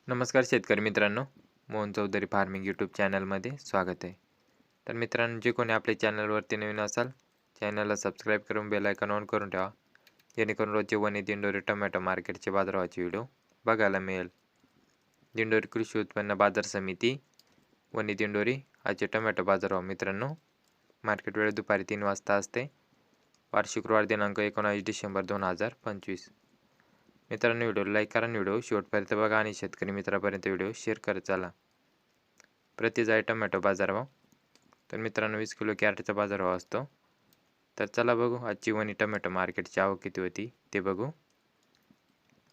नमस्कार शेतकरी मित्रांनो, मोहन चौधरी फार्मिंग यूट्यूब चॅनलमध्ये स्वागत आहे. तर मित्रांनो, जे कोणी आपल्या चॅनलवरती नवीन असाल, चॅनलला सबस्क्राईब करून बेल आयकॉन ऑन करून ठेवा, जेणेकरून रोजचे वनी दिंडोरी टोमॅटो मार्केटचे बाजारभावाचे व्हिडिओ बघायला मिळेल. दिंडोरी कृषी उत्पन्न बाजार समिती वनी दिंडोरी आजचे टोमॅटो बाजारभाव मित्रांनो, मार्केट वेळ दुपारी 3 वाजता असते. वार शुक्रवार दिनांक 19 डिसेंबर 2025. मित्रांनो, व्हिडिओला लाईक करा आणि व्हिडिओ शेवटपर्यंत बघा आणि शेतकरी मित्रापर्यंत व्हिडिओ शेअर करत चला. प्रति जाय टोमॅटो बाजारभाव. तर मित्रांनो, 20 किलो कॅरेटचा बाजारभाव असतो. तर चला बघू आजची वनी टोमॅटो मार्केटची आवक किती होती ते बघू.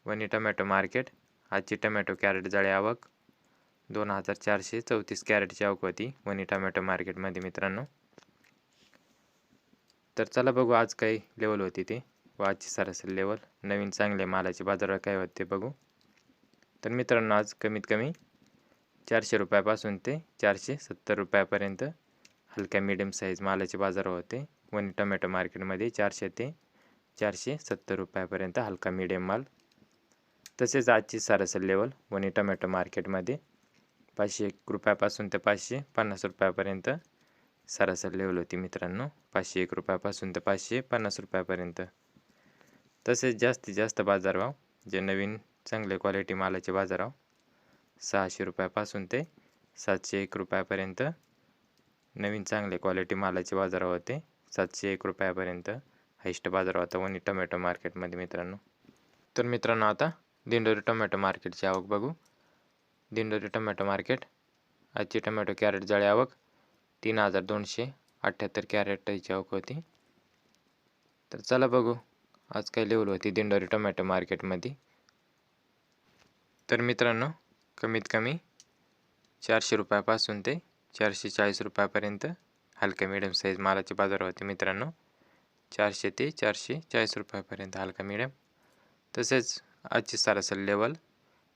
वनी टोमॅटो मार्केट आजची टोमॅटो कॅरेट जाळी आवक 2434 कॅरेटची आवक होती वनी टोमॅटो मार्केटमध्ये मित्रांनो. तर चला बघू आज काही लेवल होती ते व आजची सरासरी लेवल, नवीन चांगले मालाचे बाजारभाव काय होते बघू. तर मित्रांनो, आज कमीत कमी 400 रुपयापासून ते 470 रुपयापर्यंत हलक्या मीडियम साईज मालाचे बाजार होते वनी टोमॅटो मार्केटमध्ये. 400 ते 470 रुपयापर्यंत हलका मीडियम माल. तसेच आजची सरासरी लेवल वनी टोमॅटो मार्केटमध्ये 501 रुपयापासून ते 550 रुपयापर्यंत सरासरी लेवल होती मित्रांनो. 501 रुपयापासून ते 550 रुपयापर्यंत. तसेच जास्तीत जास्त बाजारभाव जे नवीन चांगले क्वालिटी मालाचे बाजारभाव 600 रुपयापासून ते 701 रुपयापर्यंत नवीन चांगले क्वालिटी मालाचे बाजारभाव होते. 701 रुपयापर्यंत हायस्ट बाजार होता वनी टोमॅटो मार्केटमध्ये मित्रांनो. तर मित्रांनो, आता दिंडोरी टोमॅटो मार्केटची आवक बघू. दिंडोरी टोमॅटो मार्केट आजची टोमॅटो कॅरेट जाळी आवक 3278 कॅरेटची आवक होती. तर चला बघू आज काय लेवल होती दिंडोरी टोमॅटो मार्केटमध्ये. तर मित्रांनो, कमीत कमी 400 रुपयापासून ते 440 रुपयापर्यंत हलका मीडियम साईज मालाचे बाजार होते मित्रांनो. 400 ते 440 रुपयापर्यंत हलका मीडियम. तसेच आजची सरासरी लेवल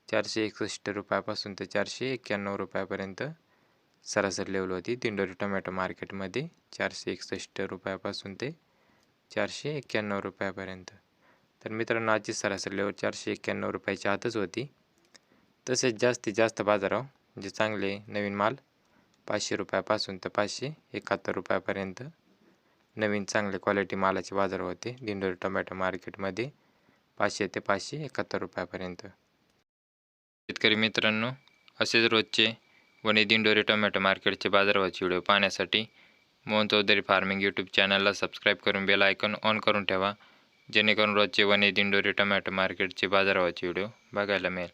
461 रुपयापासून ते 491 रुपयापर्यंत सरासरी लेवल होती दिंडोरी टोमॅटो मार्केटमध्ये. 461 रुपयापासून ते 491 रुपयापर्यंत. तर मित्रांनो, आजची सरासरी लेवल 491 रुपयाच्या आतच होती. तसेच जास्तीत जास्त बाजारभाव जे चांगले नवीन माल 500 रुपयापासून तर 571 रुपयापर्यंत नवीन चांगले क्वालिटी मालाचे बाजार होते दिंडोरी टोमॅटो मार्केटमध्ये. 500 ते 571 रुपयापर्यंत. शेतकरी मित्रांनो, असेच रोजचे वनी दिंडोरी टोमॅटो मार्केटचे बाजारभावाचे व्हिडिओ पाहण्यासाठी मोहन चौधरी फार्मिंग यूट्यूब चॅनलला सबस्क्राईब करून बेल आयकॉन ऑन करून ठेवा, जेणेकरून रोजचे वनी दिंडोरी टोमॅटो मार्केटचे बाजारभावाचे व्हिडिओ बघायला मिळेल.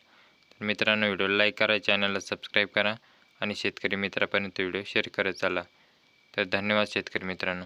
तर मित्रांनो, व्हिडिओला लाईक करा, चॅनलला सबस्क्राईब करा आणि शेतकरी मित्रापर्यंत व्हिडिओ शेअर करत चला. तर धन्यवाद शेतकरी मित्रांनो.